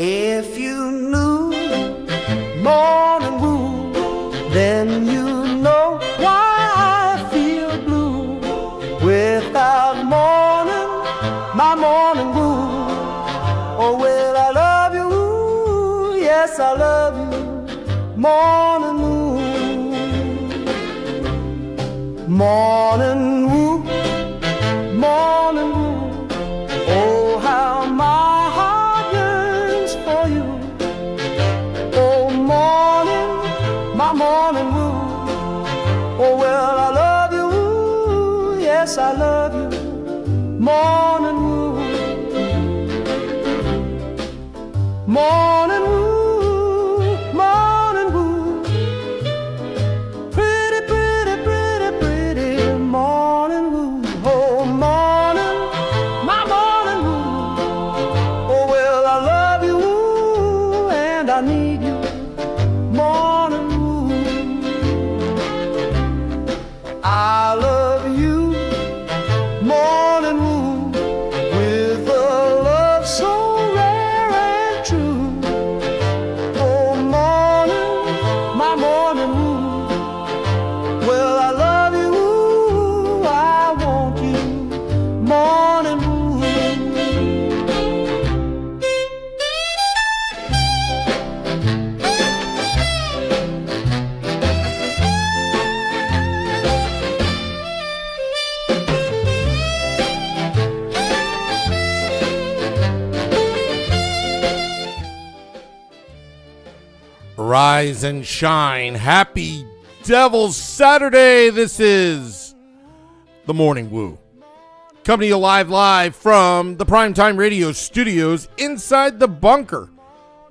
If you knew morning wood, then you know why I feel blue. Without morning, my morning wood. Oh, well, I love you, yes, I love you, morning wood. Morning wood, morning wood. Oh, how my heart yearns for you. Oh, morning, my morning wood. Oh, well, I love you, yes, I love you, morning wood. Morning wood, morning wood. Pretty, pretty, pretty, pretty morning wood. Oh, morning, my morning wood. Oh, well, I love you and I need you, morning wood. I love you, morning wood, with a love so rare and true. Oh, morning, my morning wood. Well, I love you, I want you, morning wood. Rise and shine. Happy Devil's Saturday. This is the Morning Woo. Coming to you live from the Primetime Radio studios inside the bunker.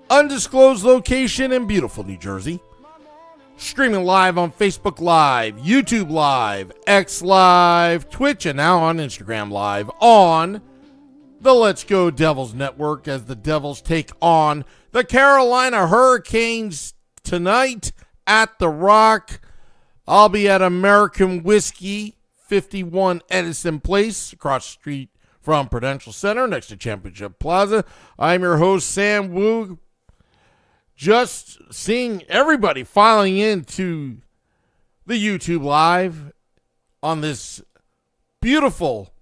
Undisclosed location in beautiful New Jersey. Streaming live on Facebook Live, YouTube Live, X Live, Twitch, and now on Instagram Live on the Let's Go Devils Network as the Devils take on the Carolina Hurricanes tonight at the Rock. I'll be at American Whiskey, 51 Edison Place, across the street from Prudential Center, next to Championship Plaza. I'm your host, Sam Wu. Just seeing everybody filing into the YouTube Live on this beautiful,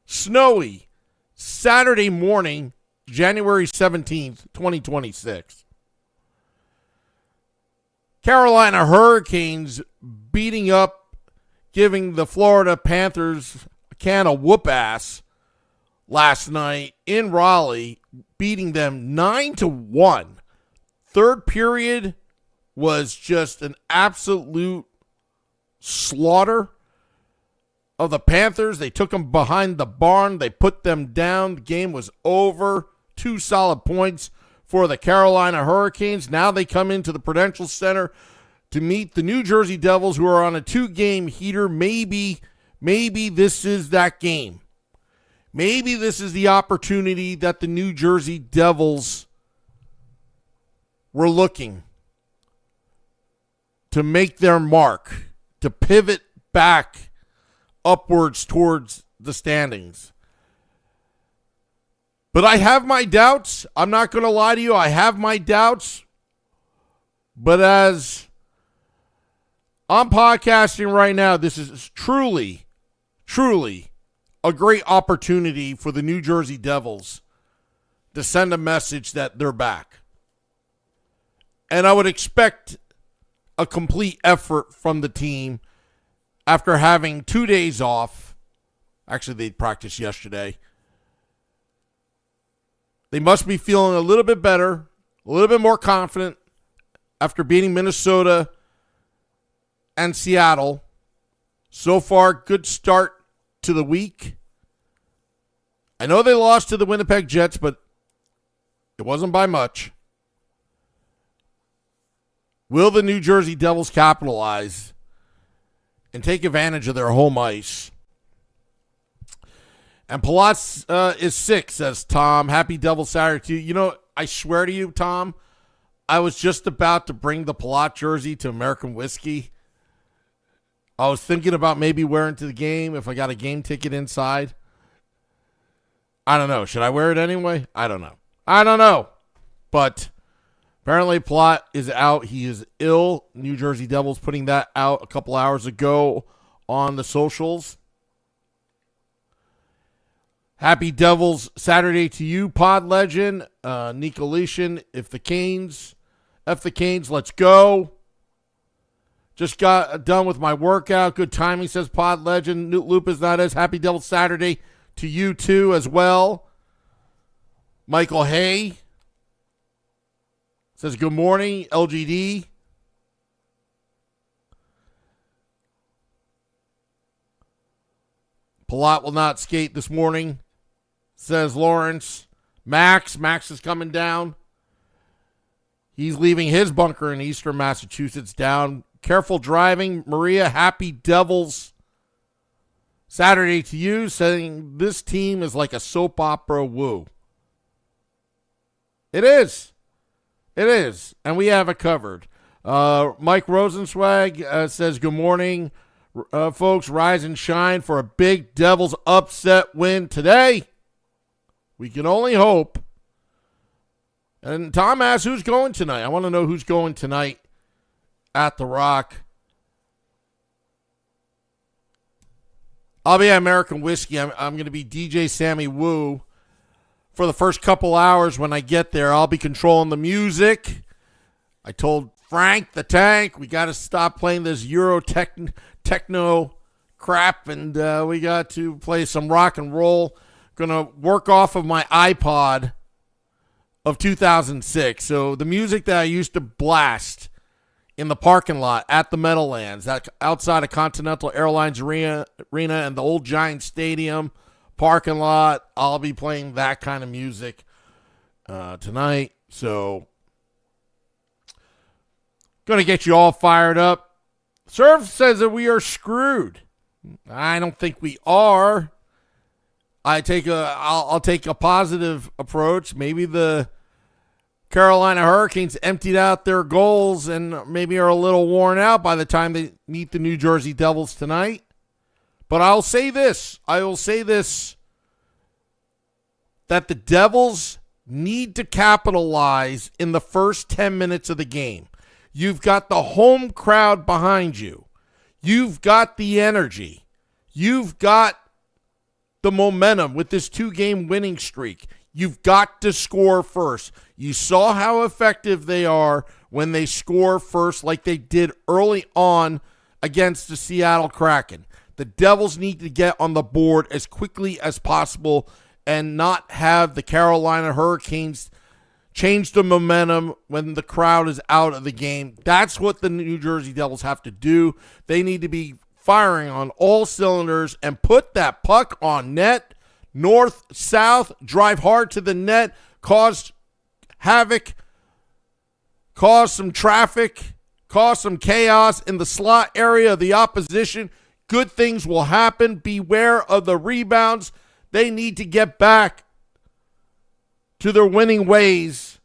snowy Saturday morning, January 17th, 2026. Carolina Hurricanes beating up, giving the Florida Panthers a can of whoop ass last night in Raleigh, beating them 9-1. Third period was just an absolute slaughter of the Panthers. They took them behind the barn. They put them down. The game was over. 2 solid points for the Carolina Hurricanes. Now they come into the Prudential Center to meet the New Jersey Devils, who are on a 2-game heater. Maybe this is that game. Maybe this is the opportunity that the New Jersey Devils were looking to make their mark, to pivot back upwards towards the standings. But I have my doubts. I'm not going to lie to you. I have my doubts. But as I'm podcasting right now, this is truly a great opportunity for the New Jersey Devils to send a message that they're back. And I would expect a complete effort from the team after having 2 days off. Actually, they practiced yesterday. They must be feeling a little bit better, a little bit more confident after beating Minnesota and Seattle. So far, good start to the week. I know they lost to the Winnipeg Jets, but it wasn't by much. Will the New Jersey Devils capitalize and take advantage of their home ice? And Palatz is sick, says Tom. Happy Devil Saturday to you. You know, I swear to you, Tom, I was just about to bring the Palat jersey to American Whiskey I was thinking about maybe wearing to the game if I got a game ticket inside. I don't know. Should I wear it anyway? I don't know. But apparently Plot is out. He is ill. New Jersey Devils putting that out a couple hours ago on the socials. Happy Devils Saturday to you, Pod Legend. Nico Leishan, F the Canes, let's go. Just got done with my workout. Good timing, says Pod Legend. Lupus Nades, happy Devils Saturday to you too as well. Michael Hay says good morning, LGD. Palat will not skate this morning, says Lawrence. Max is coming down. He's leaving his bunker in eastern Massachusetts down. Careful driving. Maria, happy Devils Saturday to you, saying this team is like a soap opera. Woo. It is. And we have it covered. Mike Rosenswag says good morning. Folks, rise and shine for a big Devils upset win today. We can only hope. And Tom asks, who's going tonight? I want to know who's going tonight at the Rock. I'll be at American Whiskey. I'm going to be DJ Sammy Woo for the first couple hours. When I get there, I'll be controlling the music. I told Frank the Tank, we got to stop playing this Euro techno crap, and we got to play some rock and roll. Going to work off of my iPod of 2006. So the music that I used to blast in the parking lot at the Meadowlands, that outside of Continental Airlines Arena and the old Giant Stadium parking lot, I'll be playing that kind of music tonight. So going to get you all fired up. Surf says that we are screwed. I don't think we are. I'll take a positive approach. Maybe the Carolina Hurricanes emptied out their goals and maybe are a little worn out by the time they meet the New Jersey Devils tonight. But I will say this, that the Devils need to capitalize in the first 10 minutes of the game. You've got the home crowd behind you. You've got the energy. You've got the momentum with this 2-game winning streak. You've got to score first. You saw how effective they are when they score first, like they did early on against the Seattle Kraken. The Devils need to get on the board as quickly as possible and not have the Carolina Hurricanes change the momentum when the crowd is out of the game. That's what the New Jersey Devils have to do. They need to be firing on all cylinders and put that puck on net. North, south, drive hard to the net, cause havoc, cause some traffic, cause some chaos in the slot area of the opposition. Good things will happen. Beware of the rebounds. They need to get back to their winning ways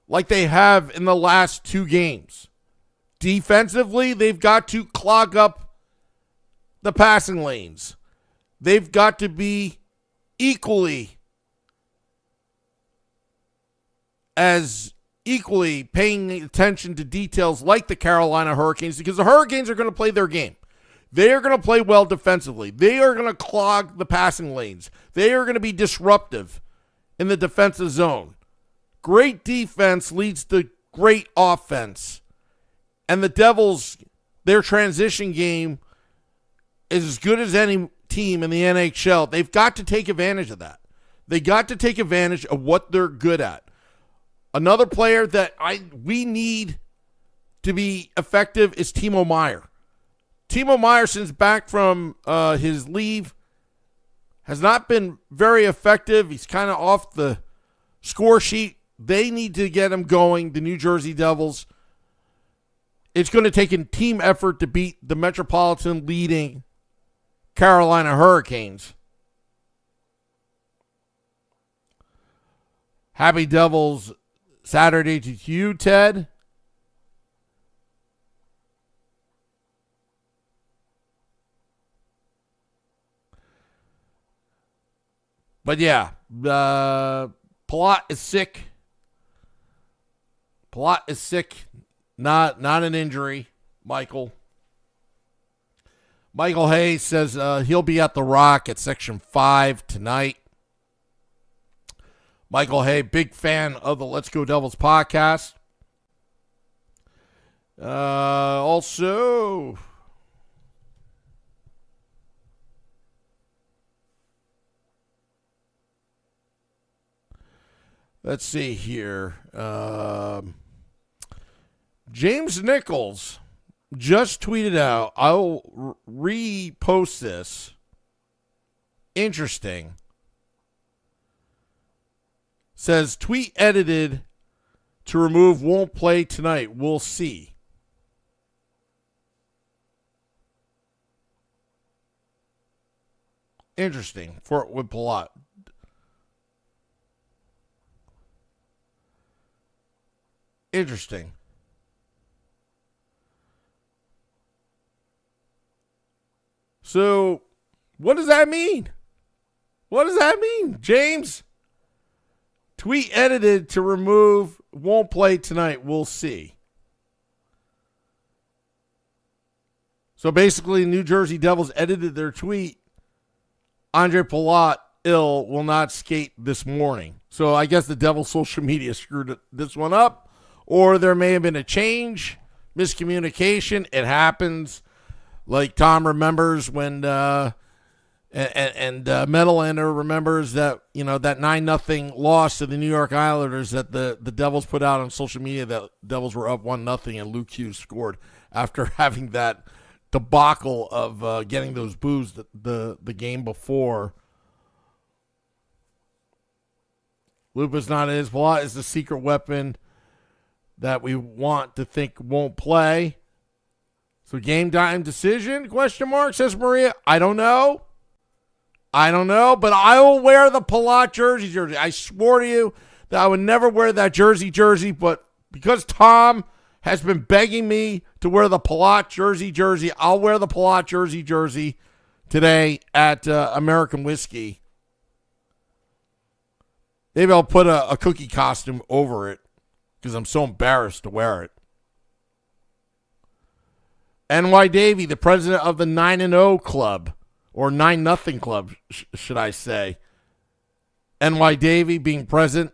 like they have in the last 2 games. Defensively, they've got to clog up the passing lanes. They've got to be equally paying attention to details like the Carolina Hurricanes, because the Hurricanes are going to play their game. They are going to play well defensively. They are going to clog the passing lanes. They are going to be disruptive in the defensive zone. Great defense leads to great offense. And the Devils, their transition game is as good as any team in the NHL. They've got to take advantage of that. They got to take advantage of what they're good at. Another player that we need to be effective is Timo Meier. Timo Meier, since back from his leave, has not been very effective. He's kind of off the score sheet. They need to get him going, the New Jersey Devils. It's going to take a team effort to beat the Metropolitan leading Carolina Hurricanes. Happy Devils Saturday to you, Ted. But yeah, Palat is sick. Palat is sick. Not an injury, Michael. Michael Hayes says he'll be at the Rock at Section 5 tonight. Michael Hay, big fan of the Let's Go Devils podcast. Also, let's see here. James Nichols just tweeted out, I'll repost this. Interesting. Says, tweet edited to remove won't play tonight. We'll see. Interesting for with Palat. Interesting. So, what does that mean? What does that mean, James? Tweet edited to remove won't play tonight. We'll see. So basically, New Jersey Devils edited their tweet. Andre Palat, ill, will not skate this morning. So I guess the Devils' social media screwed this one up. Or there may have been a change, miscommunication. It happens. Like Tom remembers when, and Metalander remembers that, that 9-0 loss to the New York Islanders that the Devils put out on social media that Devils were up 1-0 and Luke Hughes scored after having that debacle of getting those boos the game before. Lupus not his. Palat is the secret weapon that we want to think won't play. So game time decision, ? Says Maria. I don't know, but I will wear the Palat jersey. I swore to you that I would never wear that jersey, but because Tom has been begging me to wear the Palat jersey, I'll wear the Palat jersey today at American Whiskey. Maybe I'll put a cookie costume over it because I'm so embarrassed to wear it. N.Y. Davey, the president of the 9-0 club, or 9-0 club, should I say. N.Y. Davey being present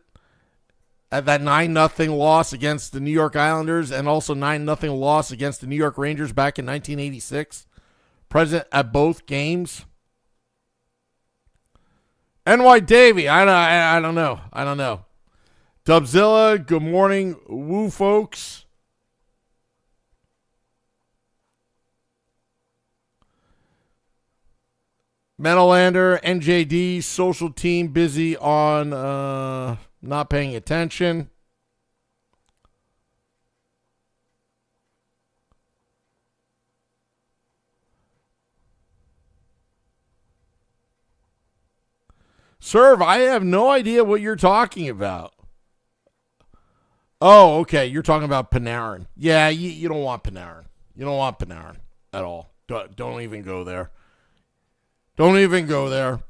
at that 9-0 loss against the New York Islanders and also 9-0 loss against the New York Rangers back in 1986. Present at both games. N.Y. Davey, I don't know. Dubzilla, good morning, woo folks. Metalander, NJD, social team busy on not paying attention. Serve, I have no idea what you're talking about. Oh, okay. You're talking about Panarin. Yeah, you don't want Panarin. You don't want Panarin at all. Don't even go there. Don't even go there.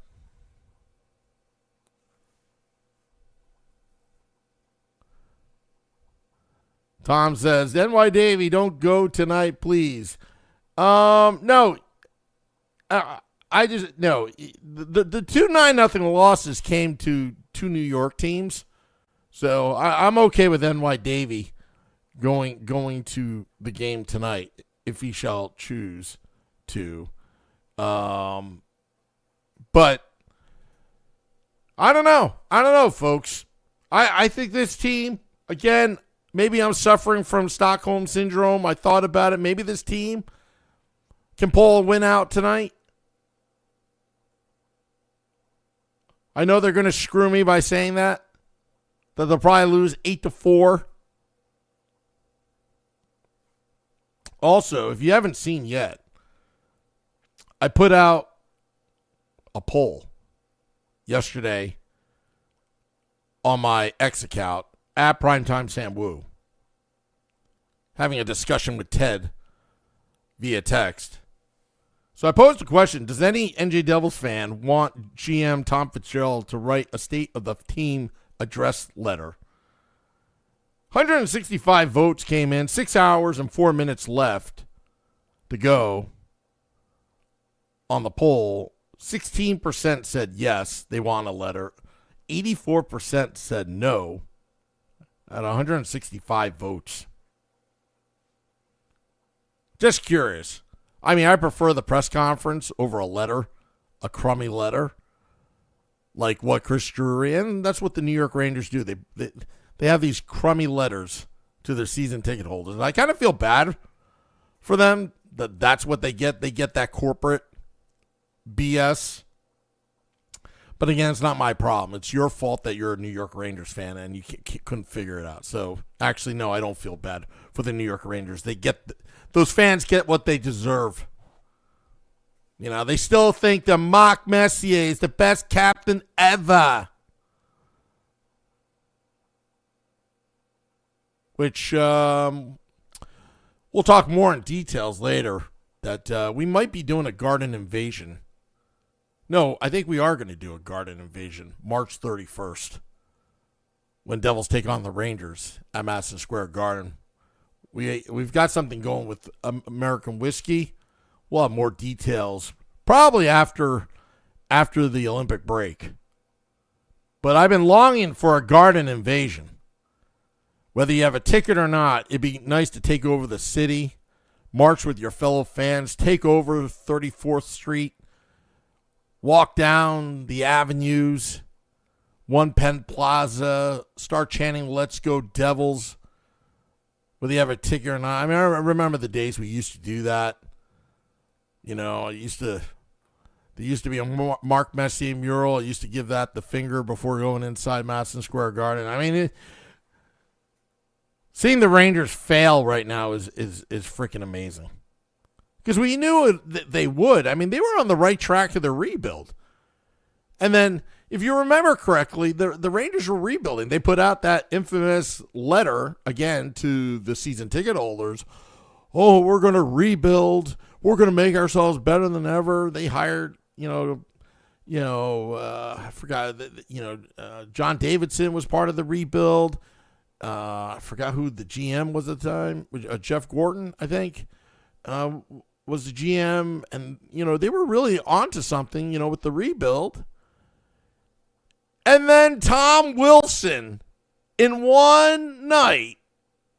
Tom says, NY Davey, don't go tonight, please. No. I just, no. The 2 9-0 losses came to two New York teams. So I'm okay with NY Davey going to the game tonight if he shall choose to. But I don't know, folks. I think this team, again, maybe I'm suffering from Stockholm Syndrome. I thought about it. Maybe this team can pull a win out tonight. I know they're going to screw me by saying that they'll probably lose 8-4. Also, if you haven't seen yet, I put out a poll yesterday on my X account at Primetime Sam Wu, having a discussion with Ted via text. So I posed a question. Does any NJ Devils fan want GM Tom Fitzgerald to write a state of the team address letter? 165 votes came in, 6 hours and 4 minutes left to go on the poll. 16% said yes, they want a letter. 84% said no at 165 votes. Just curious. I mean, I prefer the press conference over a letter, a crummy letter, like what Chris Drury, and that's what the New York Rangers do. They have these crummy letters to their season ticket holders. And I kind of feel bad for them that that's what they get. They get that corporate BS. But again, it's not my problem. It's your fault that you're a New York Rangers fan and you couldn't figure it out. So actually, no, I don't feel bad for the New York Rangers. Those fans get what they deserve. You know, they still think that Marc Messier is the best captain ever. Which we'll talk more in details later. That we might be doing a Garden Invasion. No, I think we are going to do a Garden Invasion March 31st when Devils take on the Rangers at Madison Square Garden. We've got something going with American whiskey. We'll have more details probably after the Olympic break. But I've been longing for a Garden Invasion. Whether you have a ticket or not, it'd be nice to take over the city, march with your fellow fans, take over 34th Street, walk down the avenues, One Penn Plaza, start chanting, "Let's go Devils," whether you have a ticket or not. I mean, I remember the days we used to do that. You know, there used to be a Marc Messier mural. I used to give that the finger before going inside Madison Square Garden. I mean, seeing the Rangers fail right now is freaking amazing. Because we knew that they would. I mean, they were on the right track to their rebuild. And then, if you remember correctly, the Rangers were rebuilding. They put out that infamous letter, again, to the season ticket holders. Oh, we're going to rebuild. We're going to make ourselves better than ever. They hired, I forgot, John Davidson was part of the rebuild. I forgot who the GM was at the time. Jeff Gordon, I think, was the GM. And, they were really onto something, with the rebuild. And then Tom Wilson, in one night,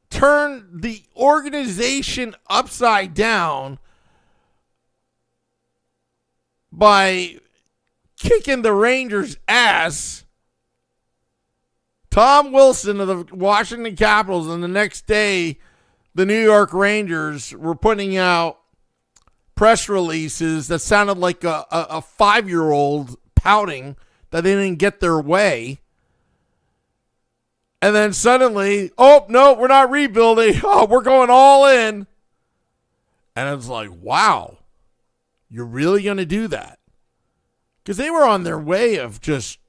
turned the organization upside down by kicking the Rangers' ass. Tom Wilson of the Washington Capitals, and the next day, the New York Rangers were putting out press releases that sounded like a 5-year-old pouting that they didn't get their way. And then suddenly, oh, no, we're not rebuilding. Oh, we're going all in. And it's like, wow, you're really going to do that? Because they were on their way of just,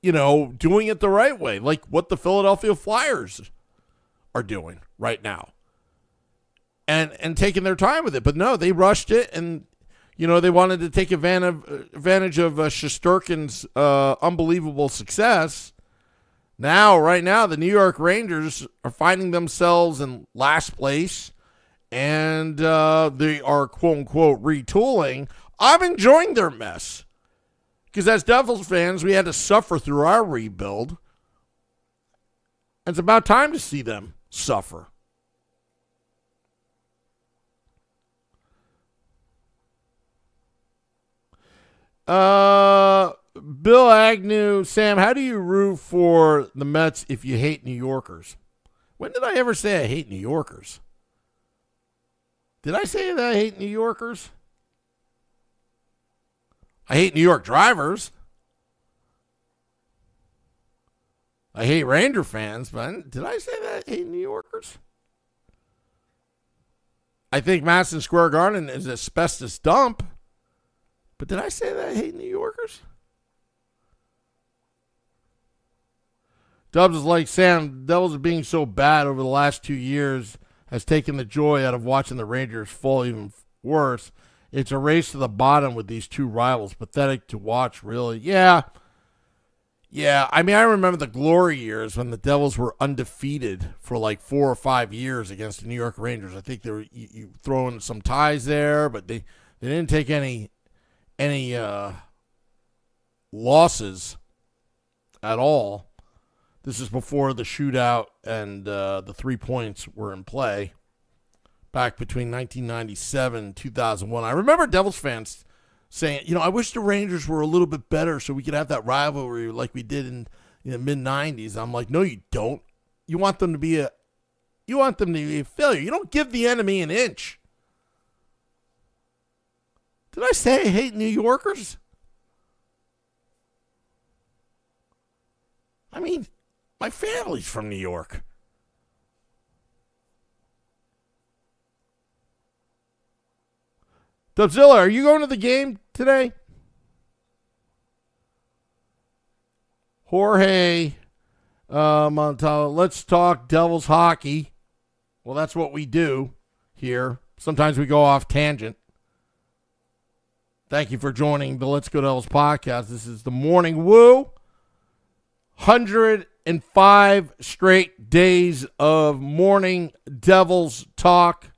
doing it the right way, like what the Philadelphia Flyers are doing right now. And taking their time with it. But no, they rushed it, and they wanted to take advantage of Shesterkin's unbelievable success. Right now, the New York Rangers are finding themselves in last place, and they are, quote-unquote, retooling. I'm enjoying their mess, because as Devils fans, we had to suffer through our rebuild. It's about time to see them suffer. Bill Agnew, Sam, how do you root for the Mets if you hate New Yorkers? When did I ever say I hate New Yorkers? Did I say that I hate New Yorkers? I hate New York drivers. I hate Ranger fans, but did I say that I hate New Yorkers? I think Madison Square Garden is an asbestos dump. But did I say that I hate New Yorkers? Dubs is like, Sam, Devils being so bad over the last 2 years has taken the joy out of watching the Rangers fall even worse. It's a race to the bottom with these two rivals. Pathetic to watch, really. Yeah. I mean, I remember the glory years when the Devils were undefeated for like 4 or 5 years against the New York Rangers. I think they were you throw in some ties there, but they didn't take any losses at all. This is before the shootout and the 3 points were in play back between 1997 and 2001. I remember Devils fans saying, I wish the Rangers were a little bit better so we could have that rivalry like we did in the mid-90s. I'm like, no, you don't. You want them to be a failure. You don't give the enemy an inch. Did I say I hate New Yorkers? I mean, my family's from New York. Dubzilla, are you going to the game today? Jorge Montalvo, let's talk Devils hockey. Well, that's what we do here. Sometimes we go off tangent. Thank you for joining the Let's Go Devils podcast. This is the Morning Woo. 105 straight days of morning Devils talk.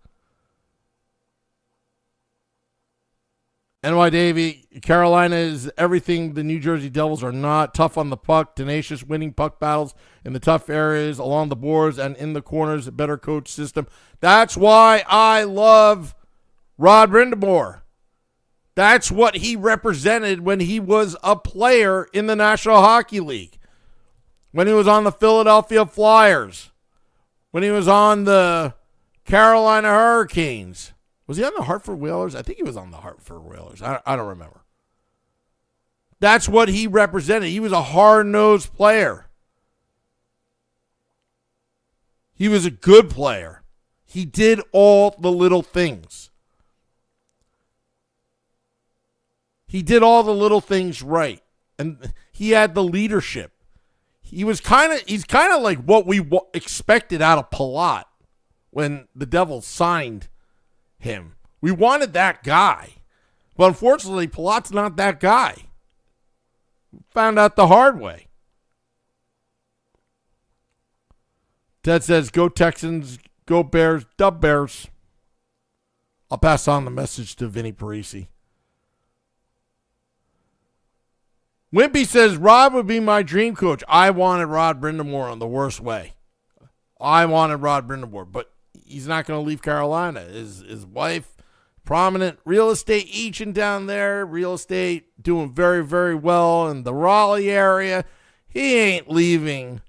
NY Davey, Carolina is everything the New Jersey Devils are not. Tough on the puck, tenacious, winning puck battles in the tough areas, along the boards and in the corners, a better coach system. That's why I love Rod Brind'Amour. That's what he represented when he was a player in the National Hockey League. When he was on the Philadelphia Flyers. When he was on the Carolina Hurricanes. Was he on the Hartford Whalers? I think he was on the Hartford Whalers. I don't remember. That's what he represented. He was a hard-nosed player. He was a good player. He did all the little things. He did all the little things right. And he had the leadership. He's kind of like what we expected out of Palat when the Devils signed him. We wanted that guy. But unfortunately, Palat's not that guy. Found out the hard way. Ted says, go Texans, go Bears, dub Bears. I'll pass on the message to Vinny Parisi. Wimpy says, Rod would be my dream coach. I wanted Rod Brind'Amour in the worst way. I wanted Rod Brind'Amour, but he's not going to leave Carolina. His wife, prominent real estate agent down there, real estate doing very, very well in the Raleigh area. He ain't leaving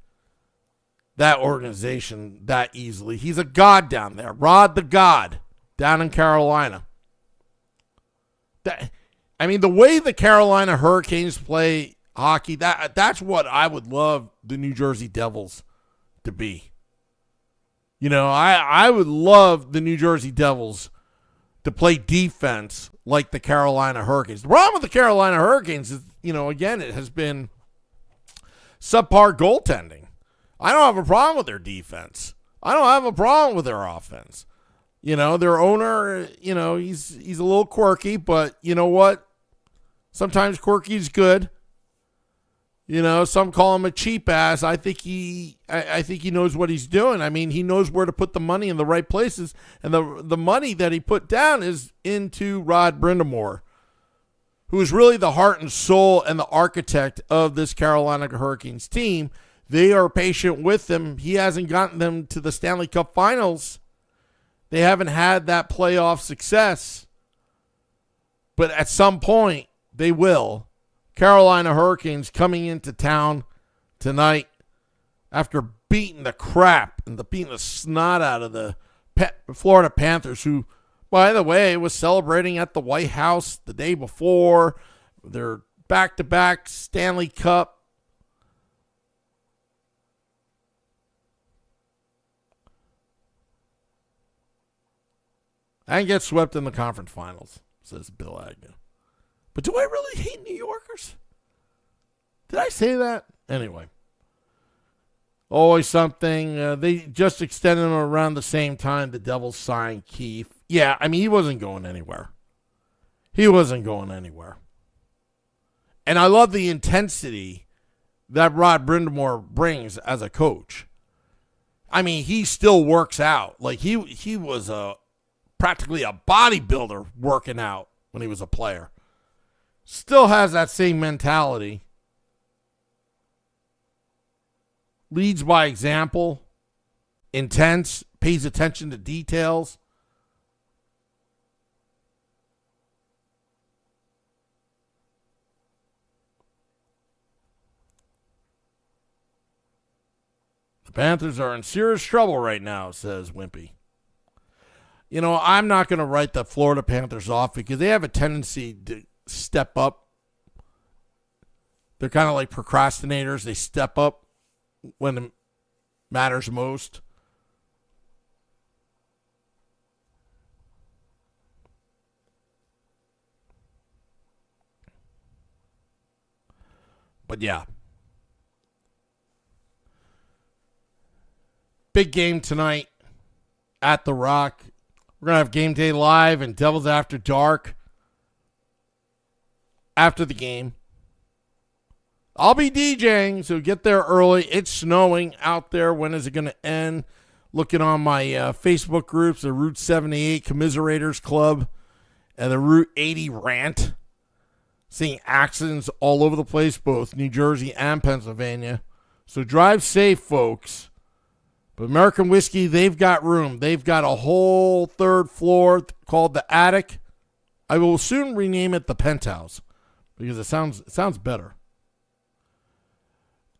that organization that easily. He's a god down there. Rod the God down in Carolina. The way the Carolina Hurricanes play hockey, that's what I would love the New Jersey Devils to be. I would love the New Jersey Devils to play defense like the Carolina Hurricanes. The problem with the Carolina Hurricanes is, again, it has been subpar goaltending. I don't have a problem with their defense. I don't have a problem with their offense. Their owner, he's a little quirky, but you know what? Sometimes quirky is good. Some call him a cheap ass. I think he knows what he's doing. I mean, he knows where to put the money in the right places, and the money that he put down is into Rod Brind'Amour, who is really the heart and soul and the architect of this Carolina Hurricanes team. They are patient with him. He hasn't gotten them to the Stanley Cup Finals. They haven't had that playoff success, but at some point they will. Carolina Hurricanes coming into town tonight after beating the crap and beating the snot out of the Florida Panthers, who, by the way, was celebrating at the White House the day before their back-to-back Stanley Cup. And get swept in the conference finals, says Bill Agnew. But do I really hate New Yorkers? Did I say that? Anyway. Always something. They just extended him around the same time the Devils signed Keefe. Yeah, I mean, he wasn't going anywhere. He wasn't going anywhere. And I love the intensity that Rod Brindamore brings as a coach. I mean, he still works out. Like, he was practically a bodybuilder working out when he was a player. Still has that same mentality. Leads by example. Intense. Pays attention to details. The Panthers are in serious trouble right now, says Wimpy. You know, I'm not going to write the Florida Panthers off because they have a tendency to step up. They're kind of like procrastinators. They step up when it matters most. But yeah. Big game tonight at The Rock. We're going to have Game Day Live and Devils After Dark after the game. I'll be DJing, so get there early. It's snowing out there. When is it going to end? Looking on my Facebook groups, the Route 78 Commiserators Club and the Route 80 Rant. Seeing accidents all over the place, both New Jersey and Pennsylvania. So drive safe, folks. But American Whiskey, they've got room. They've got a whole third floor called the Attic. I will soon rename it the Penthouse because it sounds better.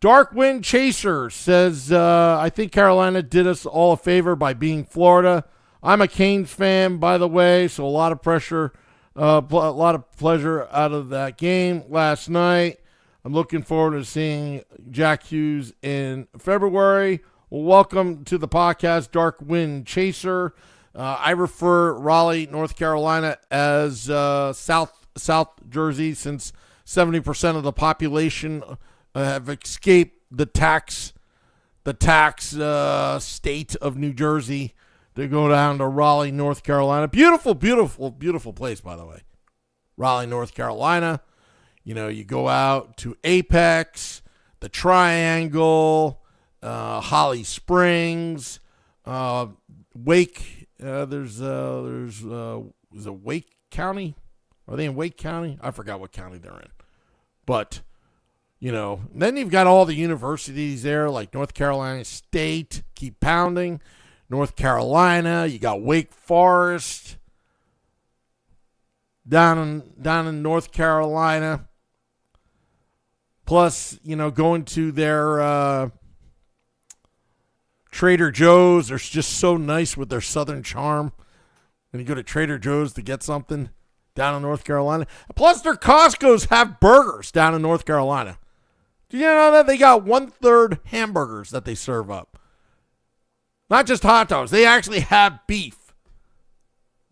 Dark Wind Chaser says, I think Carolina did us all a favor by beating Florida. I'm a Canes fan, by the way, so a lot of pressure, a lot of pleasure out of that game last night. I'm looking forward to seeing Jack Hughes in February. Well, welcome to the podcast, Dark Wind Chaser. I refer Raleigh, North Carolina as South Jersey since 70% of the population have escaped the tax state of New Jersey to go down to Raleigh, North Carolina. Beautiful, beautiful, beautiful place, by the way. Raleigh, North Carolina. You know, you go out to Apex, the Triangle, Holly Springs, Wake. There's is it Wake County? Are they in Wake County? I forgot what county they're in. But, you know, then you've got all the universities there, like North Carolina State, keep pounding. North Carolina, you got Wake Forest down in North Carolina. Plus, you know, going to their Trader Joe's, they're just so nice with their Southern charm. When you go to Trader Joe's to get something down in North Carolina. Plus, their Costco's have burgers down in North Carolina. Do you know that they got 1/3 hamburgers that they serve up? Not just hot dogs. They actually have beef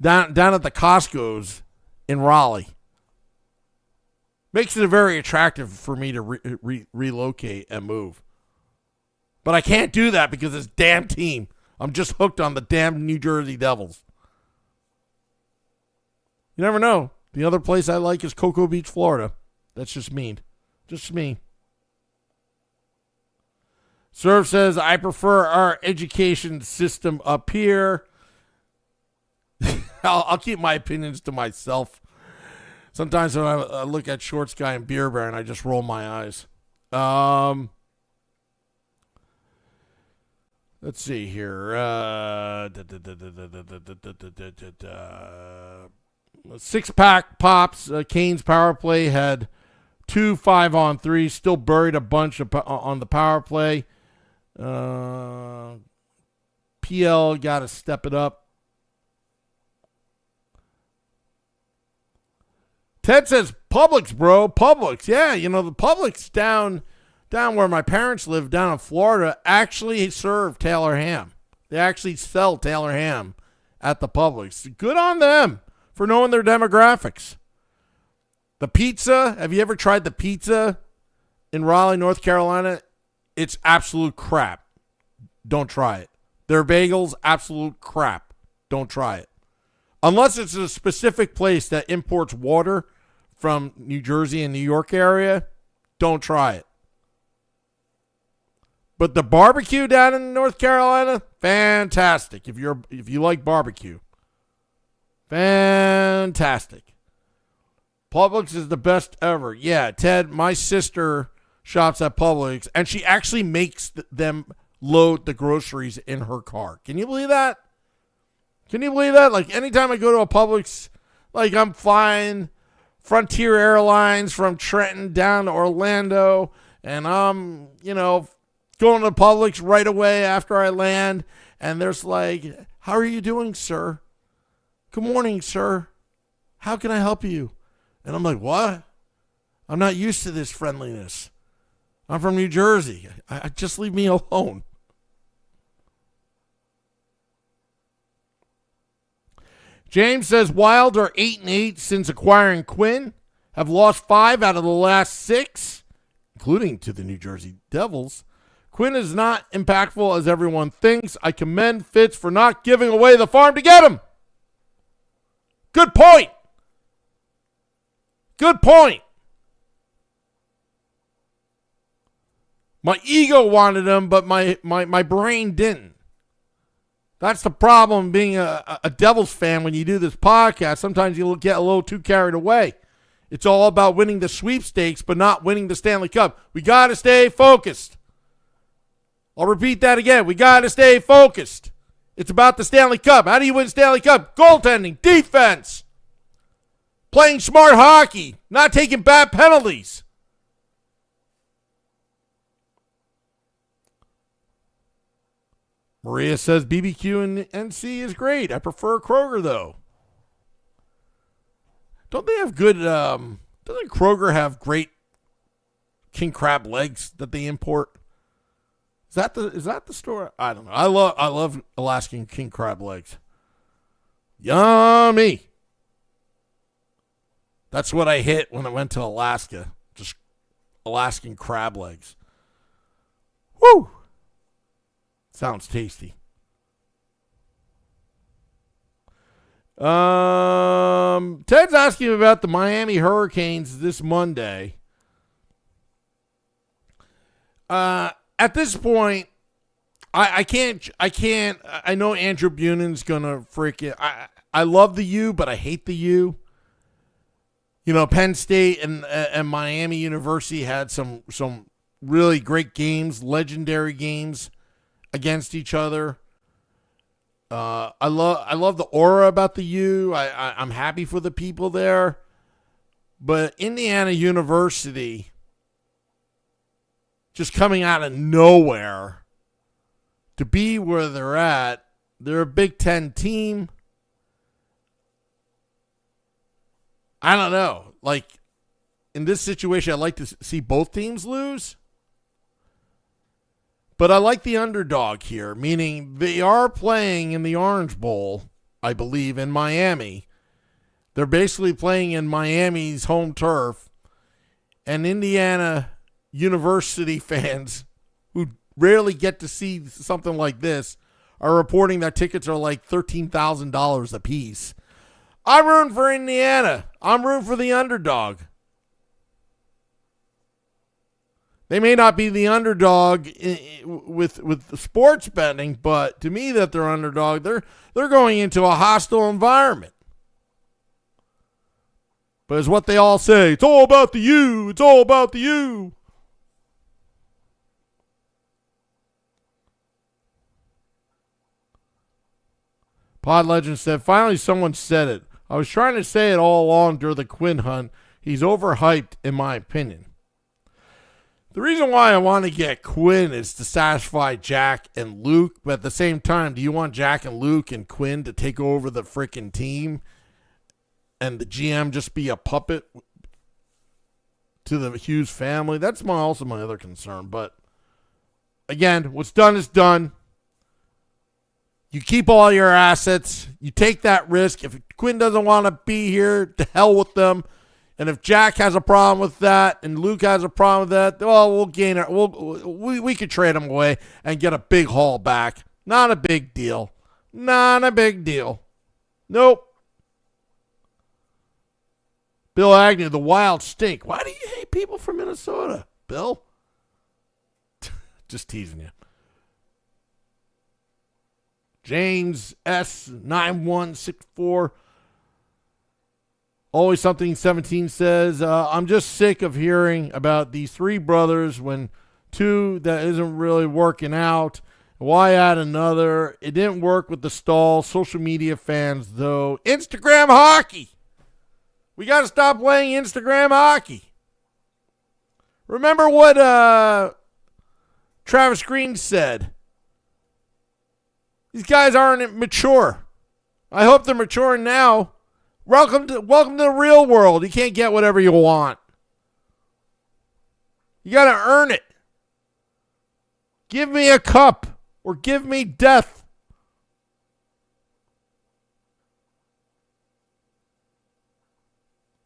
down at the Costco's in Raleigh. Makes it very attractive for me to relocate and move. But I can't do that because this damn team. I'm just hooked on the damn New Jersey Devils. You never know. The other place I like is Cocoa Beach, Florida. That's just me. Just me. Serve says, I prefer our education system up here. I'll keep my opinions to myself. Sometimes when I look at Shorts Guy and Beer Baron, I just roll my eyes. Let's see here. 6-pack pops. Canes power play had 2 5-on-3. Still buried a bunch on the power play. PL got to step it up. Ted says Publix, bro. Publix. Yeah, you know, the Publix down where my parents live, down in Florida, actually serve Taylor ham. They actually sell Taylor ham at the Publix. Good on them for knowing their demographics. The pizza, have you ever tried the pizza in Raleigh, North Carolina? It's absolute crap. Don't try it. Their bagels, absolute crap. Don't try it. Unless it's a specific place that imports water from New Jersey and New York area, don't try it. But the barbecue down in North Carolina, fantastic. If you like barbecue, fantastic. Publix is the best ever. Yeah, Ted, my sister shops at Publix, and she actually makes them load the groceries in her car. Can you believe that? Can you believe that? Like, anytime I go to a Publix, like, I'm flying Frontier Airlines from Trenton down to Orlando, and I'm, going to Publix right away after I land, and there's like, how are you doing, sir? Good morning, sir. How can I help you? And I'm like, what? I'm not used to this friendliness. I'm from New Jersey. I just leave me alone. James says Wild are 8-8 since acquiring Quinn. Have lost 5 out of the last 6, including to the New Jersey Devils. Quinn is not impactful as everyone thinks. I commend Fitz for not giving away the farm to get him. Good point. Good point. My ego wanted him, but my brain didn't. That's the problem being a Devils fan when you do this podcast. Sometimes you get a little too carried away. It's all about winning the sweepstakes, but not winning the Stanley Cup. We got to stay focused. I'll repeat that again. We got to stay focused. It's about the Stanley Cup. How do you win Stanley Cup? Goaltending, defense, playing smart hockey, not taking bad penalties. Maria says BBQ in NC is great. I prefer Kroger, though. Don't they have good, doesn't Kroger have great king crab legs that they import? Is that the store? I don't know. I love Alaskan king crab legs. Yummy. That's what I hit when I went to Alaska. Just Alaskan crab legs. Woo! Sounds tasty. Ted's asking about the Miami Hurricanes this Monday. At this point, I can't. I know Andrew Bunen's gonna freaking. I love the U, but I hate the U. Penn State and Miami University had some really great games, legendary games against each other. I love the aura about the U. I'm happy for the people there, but Indiana University, just coming out of nowhere to be where they're at. They're a Big Ten team. I don't know. Like, in this situation, I'd like to see both teams lose. But I like the underdog here, meaning they are playing in the Orange Bowl, I believe, in Miami. They're basically playing in Miami's home turf. And Indiana University fans who rarely get to see something like this are reporting that tickets are like $13,000 a piece. I'm rooting for Indiana. I'm rooting for the underdog. They may not be the underdog with the sports betting, but to me that they're underdog. They're going into a hostile environment. But it's what they all say. It's all about the U. It's all about the U. Pod Legend said, finally someone said it. I was trying to say it all along during the Quinn hunt. He's overhyped, in my opinion. The reason why I want to get Quinn is to satisfy Jack and Luke, but at the same time, do you want Jack and Luke and Quinn to take over the freaking team and the GM just be a puppet to the Hughes family? That's also my other concern. But again, what's done is done. You keep all your assets. You take that risk. If Quinn doesn't want to be here, to hell with them. And if Jack has a problem with that and Luke has a problem with that, well, we'll gain it. We could trade him away and get a big haul back. Not a big deal. Not a big deal. Nope. Bill Agnew, the wild stink. Why do you hate people from Minnesota, Bill? Just teasing you. James S9164. Always Something 17 says, I'm just sick of hearing about these three brothers when two that isn't really working out. Why add another? It didn't work with the stall. Social media fans, though. Instagram hockey. We got to stop playing Instagram hockey. Remember what Travis Green said. These guys aren't mature. I hope they're maturing now. Welcome to the real world. You can't get whatever you want. You got to earn it. Give me a cup or give me death.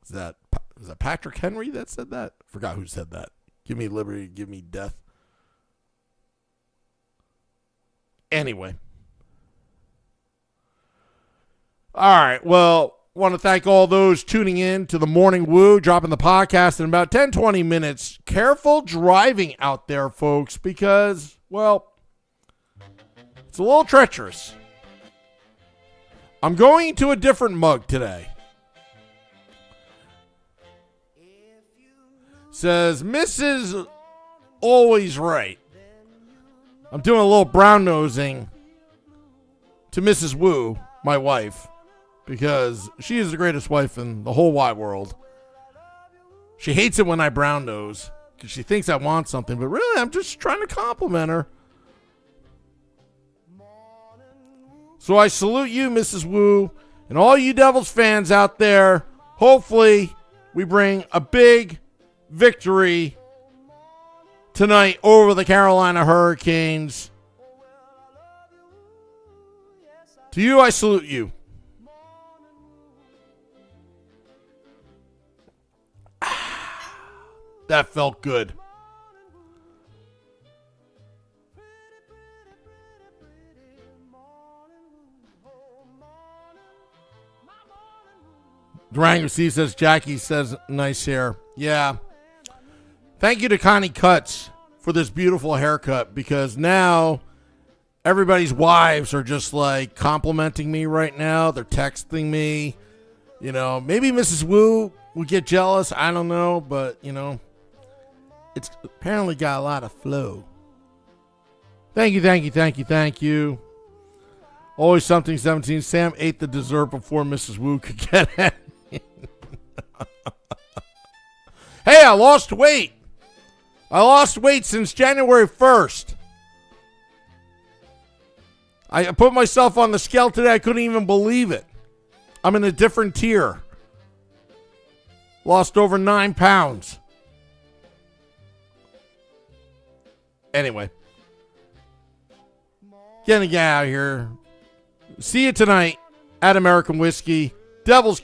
Is that Patrick Henry that said that? I forgot who said that. Give me liberty, give me death. Anyway. All right, well, want to thank all those tuning in to the Morning Woo, dropping the podcast in about 10, 20 minutes. Careful driving out there, folks, because, well, it's a little treacherous. I'm going to a different mug today. Says, Mrs. Always Right. I'm doing a little brown nosing to Mrs. Woo, my wife, because she is the greatest wife in the whole wide world. She hates it when I brown nose because she thinks I want something, but really I'm just trying to compliment her. So I salute you, Mrs. Woo, and all you Devils fans out there. Hopefully we bring a big victory tonight over the Carolina Hurricanes. To you, I salute you. That felt good. Durango C says, Jackie says, nice hair. Yeah. Thank you to Connie Cuts for this beautiful haircut, because now everybody's wives are just like complimenting me right now. They're texting me. You know, maybe Mrs. Woo would get jealous. I don't know, but, you know, it's apparently got a lot of flow. Thank you, thank you, thank you, thank you. Always Something 17. Sam ate the dessert before Mrs. Woo could get it. Hey, I lost weight. I lost weight since January 1st. I put myself on the scale today. I couldn't even believe it. I'm in a different tier. Lost over 9 pounds. Anyway. Getting out of here. See you tonight at American Whiskey. Devils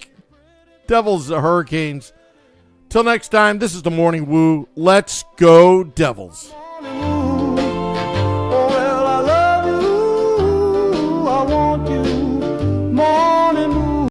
Hurricanes. Till next time, this is the Morning Woo. Let's go, Devils.